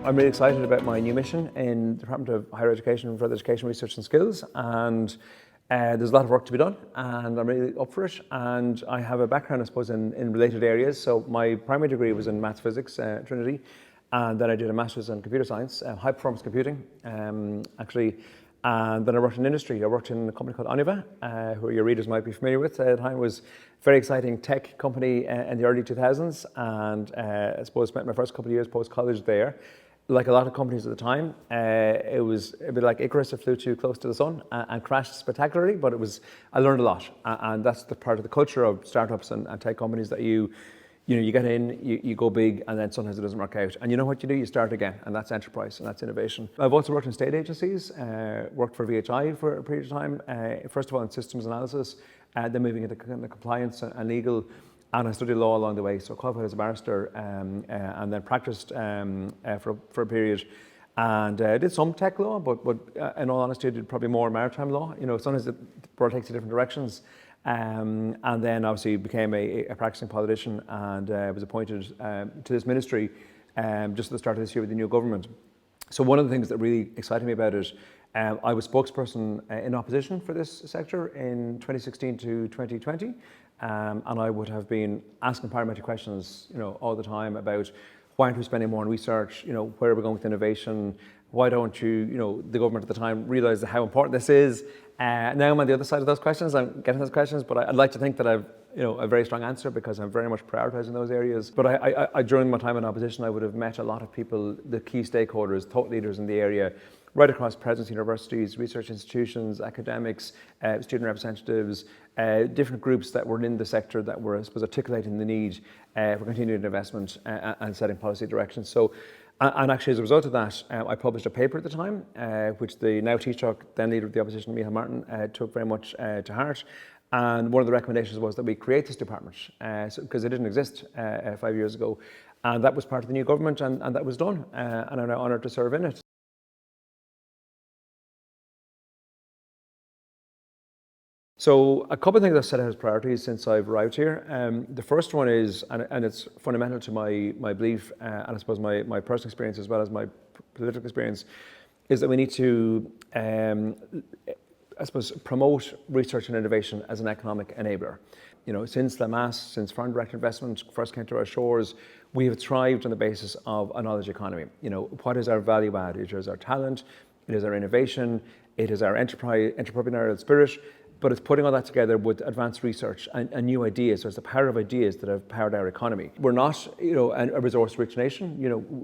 I'm really excited about my new mission in the Department of Higher Education, Further Education, Research and Skills, and there's a lot of work to be done, and I'm really up for it. And I have a background, I suppose, in related areas. So my primary degree was in maths physics at Trinity, and then I did a master's in computer science, high performance computing, actually. And then I worked in industry. I worked in a company called Oniva, who your readers might be familiar with. At the time, it was a very exciting tech company in the early 2000s, and I suppose spent my first couple of years post-college there. Like a lot of companies at the time, it was a bit like Icarus. It flew too close to the sun and crashed spectacularly, but I learned a lot. And that's the part of the culture of startups and tech companies that you get in, you go big, and then sometimes it doesn't work out. And you know what you do? You start again, and that's enterprise, and that's innovation. I've also worked in state agencies, worked for VHI for a period of time, first of all in systems analysis, then moving into compliance and legal, and I studied law along the way, so qualified as a barrister, and then practiced for a period. And I did some tech law, but in all honesty, I did probably more maritime law. Sometimes the world takes you different directions. And then obviously became a practicing politician, and was appointed to this ministry just at the start of this year with the new government. So one of the things that really excited me about it, I was spokesperson in opposition for this sector in 2016 to 2020, and I would have been asking parliamentary questions, all the time about why aren't we spending more on research, where are we going with innovation, why don't you, the government at the time realise how important this is. Now I'm on the other side of those questions, I'm getting those questions, but I'd like to think that I've a very strong answer because I'm very much prioritising those areas. But I during my time in opposition, I would have met a lot of people, the key stakeholders, thought leaders in the area, right across presidency universities, research institutions, academics, student representatives, different groups that were in the sector that were, I suppose, articulating the need for continued investment and setting policy directions. So, and actually, as a result of that, I published a paper at the time, which the now Taoiseach, then leader of the opposition, Micheál Martin, took very much to heart. And one of the recommendations was that we create this department, because it didn't exist 5 years ago. And that was part of the new government, and that was done. And I'm now honoured to serve in it. So a couple of things I've set out as priorities since I've arrived here. The first one is, and it's fundamental to my belief, and I suppose my personal experience as well as my political experience, is that we need to, I suppose, promote research and innovation as an economic enabler. Since Lamass, since foreign direct investment first came to our shores, we have thrived on the basis of a knowledge economy. What is our value add? It is our talent, it is our innovation, it is our entrepreneurial spirit. But it's putting all that together with advanced research and new ideas. So it's the power of ideas that have powered our economy. We're not, a resource-rich nation.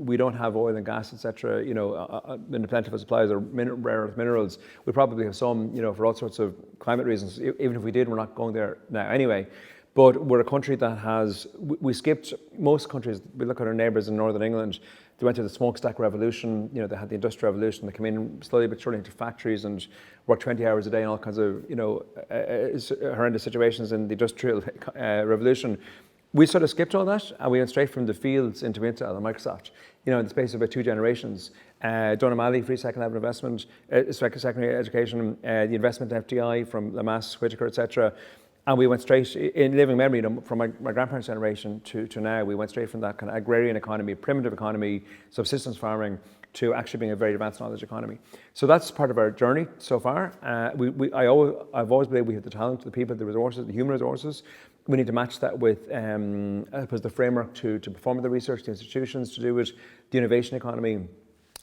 We don't have oil and gas, etc. In the plentiful supplies or rare earth minerals. We probably have some, for all sorts of climate reasons. Even if we did, we're not going there now anyway. But we're a country that we skipped most countries. We look at our neighbours in Northern England. They went through the smokestack revolution, they had the industrial revolution, they came in slowly but surely into factories and worked 20 hours a day and all kinds of, horrendous situations in the industrial revolution. We sort of skipped all that and we went straight from the fields into Intel and Microsoft, in the space of about 2 generations. Don O'Malley, free second level investment, secondary education, the investment in FDI from Lamass, Whitaker, etc. And we went straight, in living memory, from my grandparents' generation to now, we went straight from that kind of agrarian economy, primitive economy, subsistence farming, to actually being a very advanced knowledge economy. So that's part of our journey so far. I've always believed we have the talent, the people, the resources, the human resources. We need to match that with, I suppose, the framework to perform the research, the institutions to do it, the innovation economy,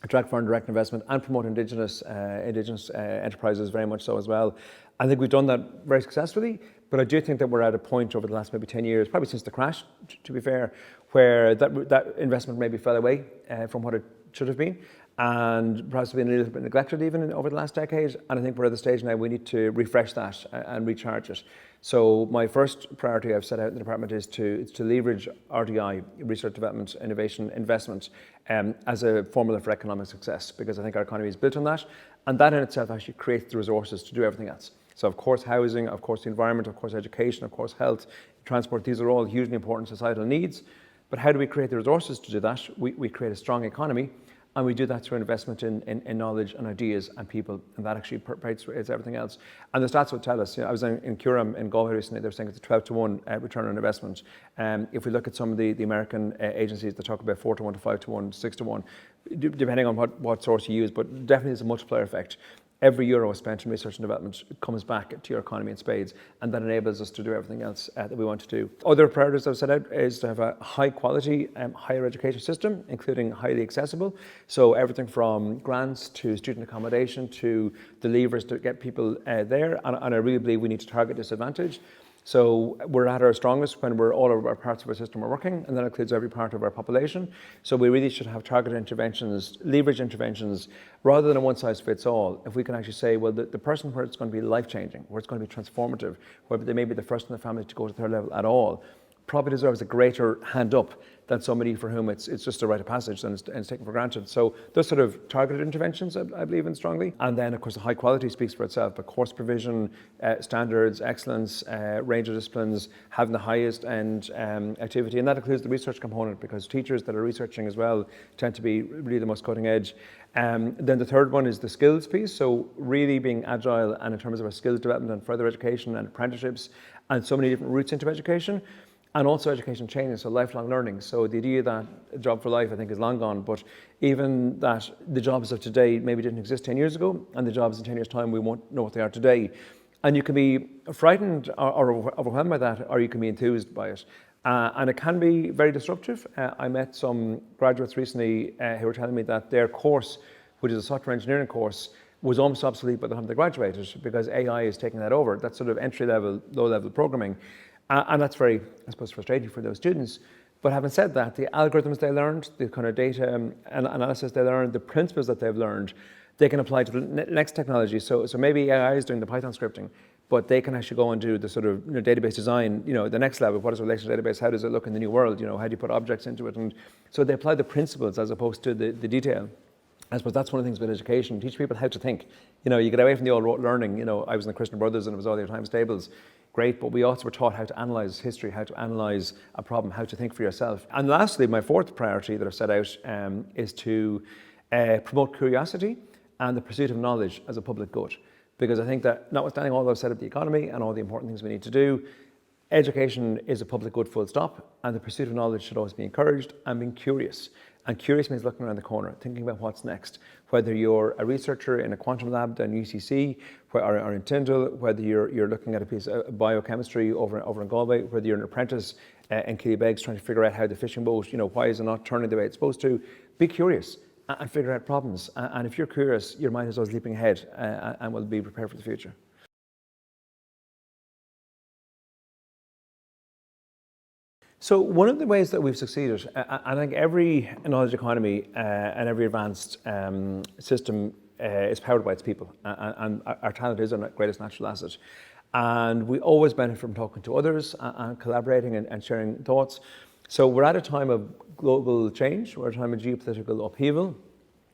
attract foreign direct investment, and promote indigenous enterprises very much so as well. I think we've done that very successfully, but I do think that we're at a point over the last maybe 10 years, probably since the crash, to be fair, where that investment maybe fell away from what it should have been, and perhaps been a little bit neglected even over the last decade. And I think we're at the stage now we need to refresh that and recharge it. So my first priority I've set out in the department is to leverage RDI, research development, innovation, investment, as a formula for economic success, because I think our economy is built on that, and that in itself actually creates the resources to do everything else. So of course housing, of course the environment, of course education, of course health, transport, these are all hugely important societal needs. But how do we create the resources to do that? We create a strong economy, And we do that through investment in knowledge and ideas and people, and that actually perpetuates everything else. And the stats would tell us, I was in Curram in Galway recently, they were saying it's a 12-to-1 return on investment. If we look at some of the American agencies, they talk about 4-to-1 to 5-to-1, 6-to-1, depending on what source you use, but definitely there's a multiplier effect. Every euro spent in research and development comes back to your economy in spades, and that enables us to do everything else that we want to do. Other priorities I've set out is to have a high quality higher education system, including highly accessible. So everything from grants to student accommodation to the levers to get people there, and I really believe we need to target this advantage. So we're at our strongest when all of our parts of our system are working, and that includes every part of our population. So we really should have targeted interventions, leverage interventions, rather than a one-size-fits-all. If we can actually say, well, the person where it's going to be life-changing, where it's going to be transformative, where they may be the first in the family to go to third level at all, probably deserves a greater hand up than somebody for whom it's just a rite of passage and it's taken for granted. So those sort of targeted interventions I believe in strongly. And then of course the high quality speaks for itself, but course provision, standards, excellence, range of disciplines, having the highest end activity, and that includes the research component, because teachers that are researching as well tend to be really the most cutting edge. Then the third one is the skills piece, so really being agile and in terms of our skills development and further education and apprenticeships and so many different routes into education. And also education changing, so lifelong learning. So the idea that a job for life, I think, is long gone, but even that the jobs of today maybe didn't exist 10 years ago, and the jobs in 10 years' time, we won't know what they are today. And you can be frightened or overwhelmed by that, or you can be enthused by it. And it can be very disruptive. I met some graduates recently who were telling me that their course, which is a software engineering course, was almost obsolete by the time they graduated, because AI is taking that over. That's sort of entry-level, low-level programming. And that's very, I suppose, frustrating for those students. But having said that, the algorithms they learned, the kind of data analysis they learned, the principles that they've learned, they can apply to the next technology. So maybe AI is doing the Python scripting, but they can actually go and do the sort of database design, the next level. What is a relational database? How does it look in the new world? How do you put objects into it? And so they apply the principles as opposed to the detail. I suppose that's one of the things with education, teach people how to think. You get away from the old rote learning. I was in the Christian Brothers and it was all your times tables. Great, but we also were taught how to analyse history, how to analyse a problem, how to think for yourself. And lastly, my fourth priority that I've set out is to promote curiosity and the pursuit of knowledge as a public good. Because I think that notwithstanding all I've said about the economy and all the important things we need to do, education is a public good full stop, and the pursuit of knowledge should always be encouraged, and being curious. And curious means looking around the corner, thinking about what's next. Whether you're a researcher in a quantum lab down UCC, or in Tyndall, whether you're looking at a piece of biochemistry over in Galway, whether you're an apprentice in Killybegs trying to figure out how the fishing boat, why is it not turning the way it's supposed to, be curious and figure out problems. And if you're curious, your mind is always leaping ahead and will be prepared for the future. So one of the ways that we've succeeded, I think every knowledge economy and every advanced system is powered by its people, and our talent is our greatest natural asset. And we always benefit from talking to others and collaborating and sharing thoughts. So we're at a time of global change, we're at a time of geopolitical upheaval.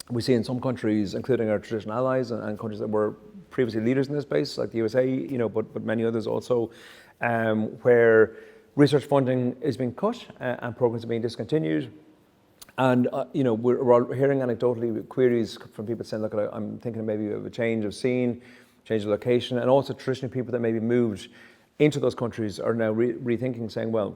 We see in some countries, including our traditional allies and countries that were previously leaders in this space, like the USA, but many others also, where research funding is being cut and programs are being discontinued. And we're all hearing anecdotally queries from people saying, look, I'm thinking maybe of a change of scene, change of location, and also traditionally people that maybe moved into those countries are now rethinking, saying, well,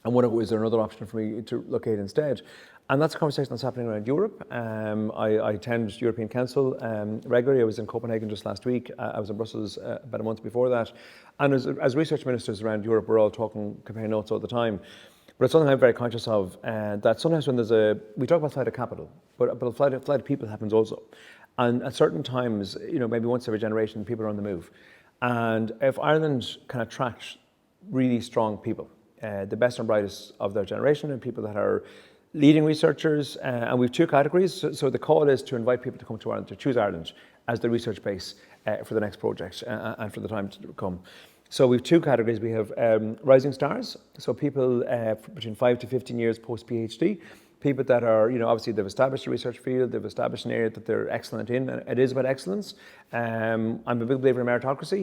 and is there another option for me to locate instead? And that's a conversation that's happening around Europe. I attend European Council regularly. I was in Copenhagen just last week. I was in Brussels about a month before that. And as research ministers around Europe, we're all talking, comparing notes all the time. But it's something I'm very conscious of, that sometimes when we talk about flight of capital, but flight of people happens also. And at certain times, maybe once every generation, people are on the move. And if Ireland can attract really strong people, the best and brightest of their generation, and people that are leading researchers, and we've two categories. So the call is to invite people to come to Ireland, to choose Ireland as the research base for the next project and for the time to come. So we've two categories. We have rising stars, so people between 5 to 15 years post-PhD, people that are, obviously they've established a research field, they've established an area that they're excellent in, and it is about excellence. I'm a big believer in meritocracy.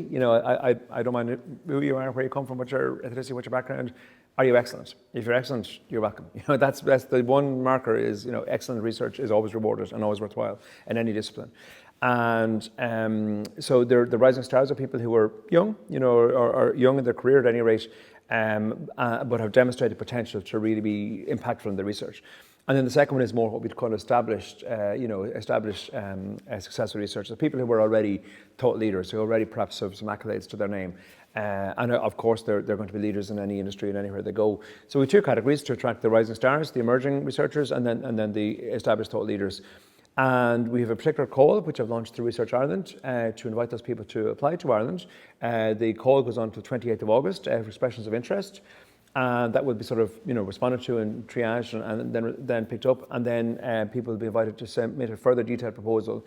I don't mind who you are, where you come from, what your ethnicity, what your background. Are you excellent? If you're excellent, you're welcome. That's the one marker is, excellent research is always rewarded and always worthwhile in any discipline. And so the rising stars are people who are young, or young in their career at any rate, but have demonstrated potential to really be impactful in the research. And then the second one is more what we'd call established successful research. So people who were already thought leaders, who already perhaps have some accolades to their name. And of course, they're going to be leaders in any industry and anywhere they go. So we have two categories to attract the rising stars, the emerging researchers, and then the established thought leaders. And we have a particular call, which I've launched through Research Ireland, to invite those people to apply to Ireland. The call goes on until 28th of August for expressions of interest. And that will be sort of, responded to and triaged and then picked up. And then people will be invited to submit a further detailed proposal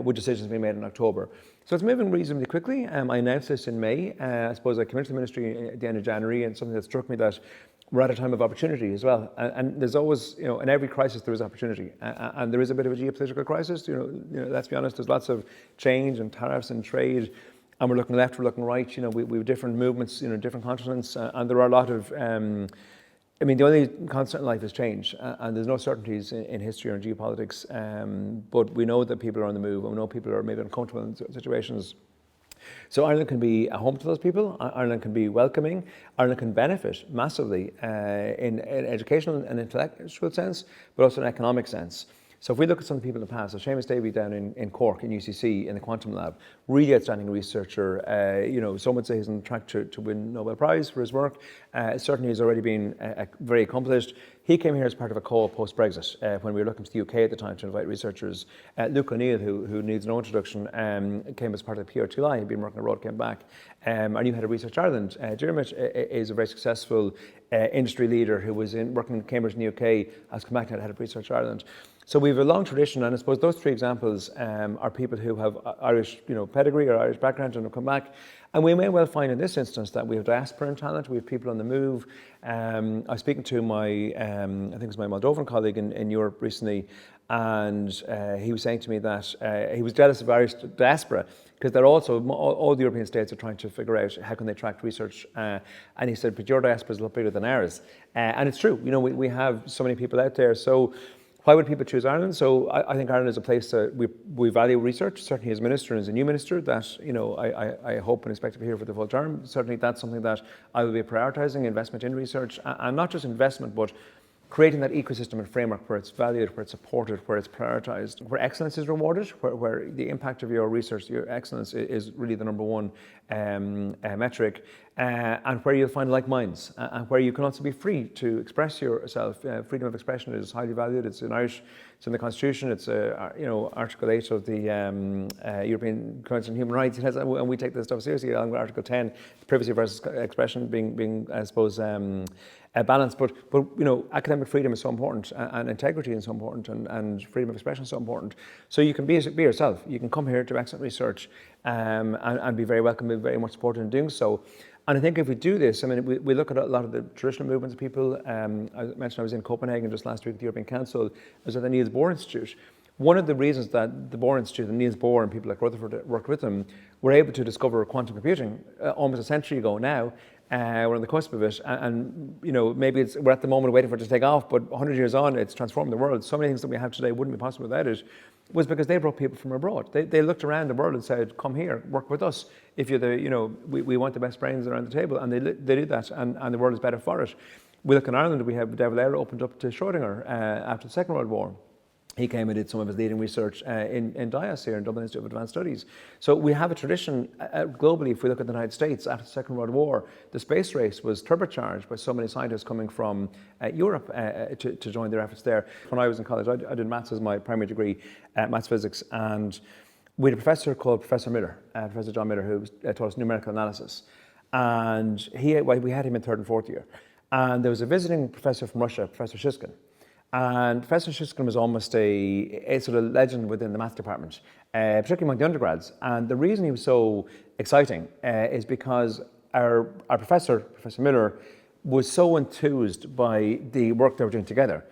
with decisions being made in October. So it's moving reasonably quickly. I announced this in May. I suppose I came into the ministry at the end of January, and something that struck me that we're at a time of opportunity as well. And there's always, in every crisis there is opportunity. And there is a bit of a geopolitical crisis. Let's be honest, there's lots of change and tariffs and trade. And we're looking left, we're looking right. We have different movements, different continents, and there are a lot of. The only constant in life is change, and there's no certainties in history or in geopolitics. But we know that people are on the move, and we know people are maybe uncomfortable in situations. So Ireland can be a home to those people. Ireland can be welcoming. Ireland can benefit massively in educational and intellectual sense, but also in economic sense. So if we look at some of the people in the past, so Seamus Davey down in Cork in UCC in the Quantum Lab, really outstanding researcher. Some would say he's on track to win Nobel Prize for his work. Certainly he's already been very accomplished. He came here as part of a call post-Brexit when we were looking to the UK at the time to invite researchers. Luke O'Neill, who needs no introduction, came as part of the PR2I. He'd been working abroad, came back. Our new head of Research Ireland, Dermot, is a very successful industry leader who was working in Cambridge in the UK, has come back to head of Research Ireland. So we have a long tradition, and I suppose those three examples are people who have Irish, pedigree or Irish background and have come back. And we may well find in this instance that we have diasporan talent, we have people on the move. I was speaking to my, I think it was my Moldovan colleague in Europe recently, and he was saying to me that he was jealous of Irish diaspora because they're also, all the European states are trying to figure out how can they attract research. And he said, but your diaspora is a lot bigger than ours. And it's true, we have so many people out there. So why would people choose Ireland? So I think Ireland is a place that we value research, certainly as minister and as a new minister, that I hope and expect to be here for the full term. Certainly that's something that I will be prioritising, investment in research, and not just investment, but creating that ecosystem and framework where it's valued, where it's supported, where it's prioritised, where excellence is rewarded, where the impact of your research, your excellence is really the number one metric, and where you'll find like minds, and where you can also be free to express yourself. Freedom of expression is highly valued. It's in Irish, it's in the Constitution. It's Article 8 of the European Convention on Human Rights. And we take this stuff seriously. Along with Article 10, privacy versus expression being I suppose, balance, but academic freedom is so important, and integrity is so important, and freedom of expression is so important. So you can be yourself. You can come here to excellent research, and be very welcome, be very much supported in doing so. And I think if we do this, we look at a lot of the traditional movements of people. I mentioned I was in Copenhagen just last week at the European Council. I was at the Niels Bohr Institute. One of the reasons that the Bohr Institute and Niels Bohr and people like Rutherford worked with them were able to discover quantum computing almost a century ago now. We're on the cusp of it, and maybe we're at the moment waiting for it to take off, but 100 years on, it's transformed the world. So many things that we have today wouldn't be possible without it. Was because they brought people from abroad. They looked around the world and said, "Come here, work with us. If you're we want the best brains around the table," and they did that, and the world is better for it. We look in Ireland, we have De Valera opened up to Schrödinger after the Second World War. He came and did some of his leading research in DIAS here in Dublin Institute of Advanced Studies. So we have a tradition globally. If we look at the United States after the Second World War, the space race was turbocharged by so many scientists coming from Europe to join their efforts there. When I was in college, I did maths as my primary degree, maths physics, and we had a professor called Professor Miller, Professor John Miller, who taught us numerical analysis. And we had him in third and fourth year. And there was a visiting professor from Russia, Professor Shishkin. And Professor Shishkin was almost a sort of legend within the math department, particularly among the undergrads. And the reason he was so exciting is because our professor, Professor Miller, was so enthused by the work they were doing together.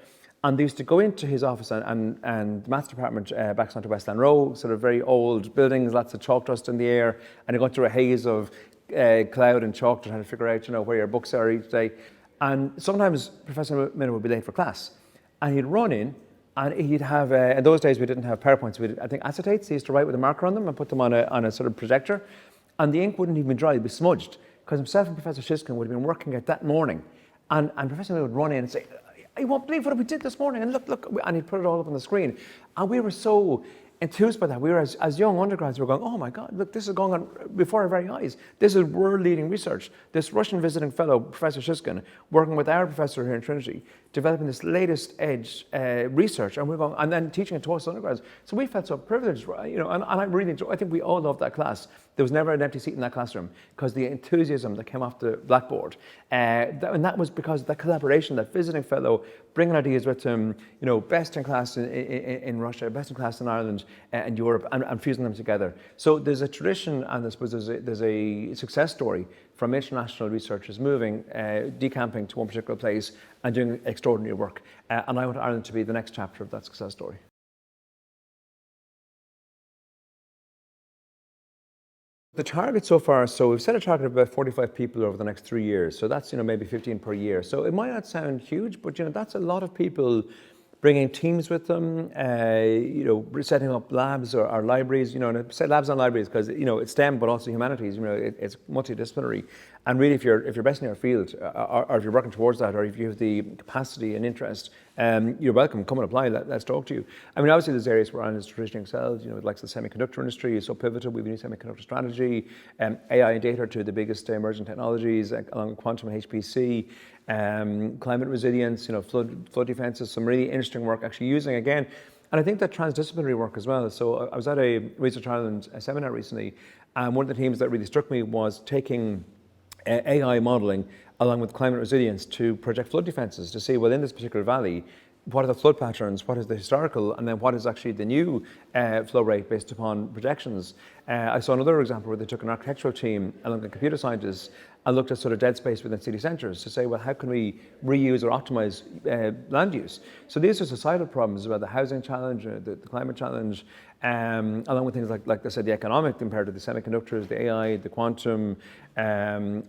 And they used to go into his office and the maths department back onto Westland Row, sort of very old buildings, lots of chalk dust in the air, and you go through a haze of cloud and chalk to try to figure out, where your books are each day. And sometimes Professor Miller would be late for class, and he'd run in, and he'd have, in those days we didn't have PowerPoints, we did, I think, acetates. He used to write with a marker on them and put them on a sort of projector, and the ink wouldn't even dry, it'd be smudged, because himself and Professor Shiskin would have been working it that morning. And Professor Miller would run in and say, "I won't believe what we did this morning, and look," and he'd put it all up on the screen. And we were so enthused by that. We were, as young undergrads, we were going, "Oh my God, look, this is going on before our very eyes. This is world-leading research. This Russian visiting fellow, Professor Shiskin, working with our professor here in Trinity, developing this latest edge research," and we're going, and then teaching it to us undergrads. So we felt so privileged, and I really enjoy. I think we all loved that class. There was never an empty seat in that classroom because the enthusiasm that came off the blackboard, and that was because of that collaboration, that visiting fellow bringing ideas with him, best in class in Russia, best in class in Ireland and Europe, and fusing them together. So there's a tradition, and I suppose there's a success story from international researchers moving, decamping to one particular place and doing extraordinary work. And I want Ireland to be the next chapter of that success story. The target so far, so we've set a target of about 45 people over the next 3 years. So that's, maybe 15 per year. So it might not sound huge, but, that's a lot of people bringing teams with them, setting up labs or libraries, and I say labs and libraries because, it's STEM, but also humanities, it's multidisciplinary. And really, if you're best in your field, or if you're working towards that, or if you have the capacity and interest, you're welcome. Come and apply. Let's talk to you. I mean, obviously, there's areas where Ireland has traditionally excelled. Like the semiconductor industry is so pivotal. We have a new semiconductor strategy. AI and data are two of the biggest emerging technologies, along with quantum and HPC. Climate resilience, flood defences. Some really interesting work actually using again. And I think that transdisciplinary work as well. So I was at a Research Ireland seminar recently, and one of the themes that really struck me was taking AI modelling along with climate resilience to project flood defences to see, well, in this particular valley, what are the flood patterns, what is the historical, and then what is actually the new flow rate based upon projections. I saw another example where they took an architectural team along with computer scientists and looked at sort of dead space within city centres to say, well, how can we reuse or optimise land use? So these are societal problems about the housing challenge, the climate challenge, along with things like I said, the economic compared to the semiconductors, the AI, the quantum.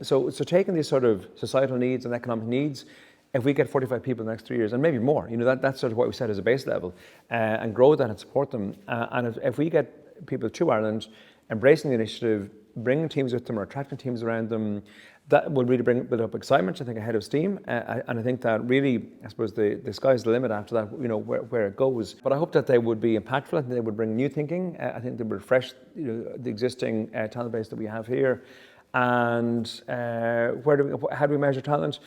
So taking these sort of societal needs and economic needs, if we get 45 people in the next 3 years, and maybe more, that's sort of what we set as a base level, and grow that and support them. And if we get people to Ireland, embracing the initiative, bringing teams with them or attracting teams around them, that will really build up excitement, I think, ahead of steam. And I think that really, I suppose, the sky's the limit after that, where it goes. But I hope that they would be impactful. I think they would bring new thinking. I think they would refresh the existing talent base that we have here. And how do we measure talent?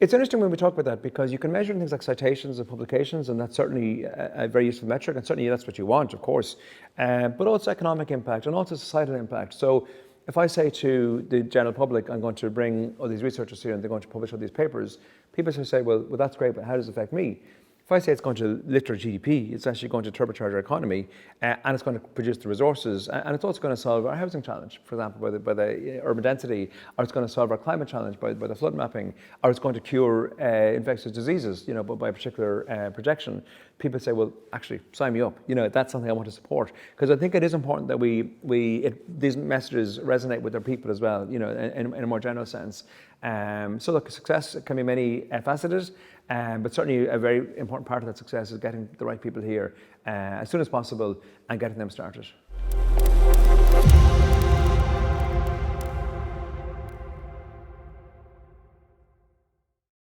It's interesting when we talk about that because you can measure things like citations and publications, and that's certainly a very useful metric, and certainly that's what you want, of course, but also economic impact and also societal impact. So if I say to the general public, I'm going to bring all these researchers here and they're going to publish all these papers, people say, well, that's great, but how does it affect me? If I say it's going to lift our GDP, it's actually going to turbocharge our economy, and it's going to produce the resources, and it's also going to solve our housing challenge, for example, by the urban density, or it's going to solve our climate challenge by the flood mapping, or it's going to cure infectious diseases, by a particular projection. People say, well, actually, sign me up. That's something I want to support, because I think it is important that these messages resonate with their people as well, in a more general sense. So look, success can be many faceted, but certainly a very important part of that success is getting the right people here as soon as possible and getting them started.